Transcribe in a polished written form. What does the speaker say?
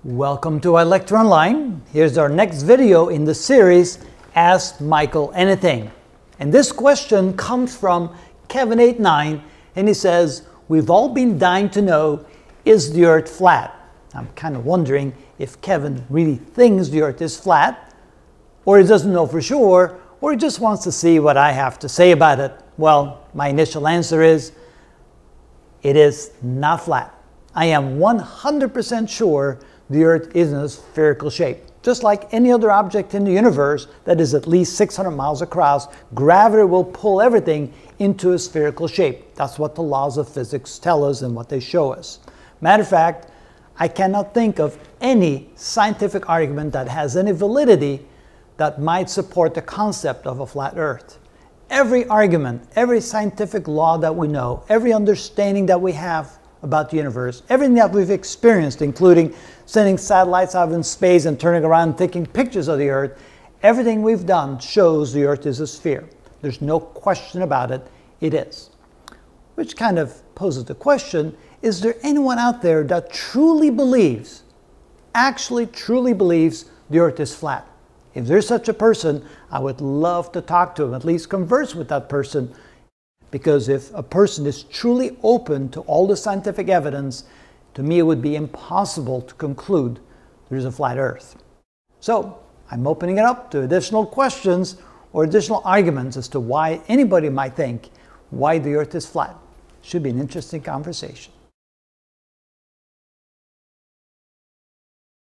Welcome to iLecture Online. Here's our next video in the series, Ask Michael Anything. And this question comes from Kevin89, and he says, we've all been dying to know, is the Earth flat? I'm kind of wondering if Kevin really thinks the Earth is flat, or he doesn't know for sure, or he just wants to see what I have to say about it. Well, my initial answer is, it is not flat. I am 100% sure the Earth is in a spherical shape. Just like any other object in the universe that is at least 600 miles across, gravity will pull everything into a spherical shape. That's what the laws of physics tell us and what they show us. Matter of fact, I cannot think of any scientific argument that has any validity that might support the concept of a flat Earth. Every argument, every scientific law that we know, every understanding that we have about the universe, everything that we've experienced, including sending satellites out in space and turning around and taking pictures of the Earth, everything we've done shows the Earth is a sphere. There's no question about it, it is. Which kind of poses the question, is there anyone out there that truly believes, actually truly believes the Earth is flat? If there's such a person, I would love to talk to him, at least converse with that person. Because if a person is truly open to all the scientific evidence, to me it would be impossible to conclude there's a flat Earth. So I'm opening it up to additional questions or additional arguments as to why anybody might think why the Earth is flat. Should be an interesting conversation.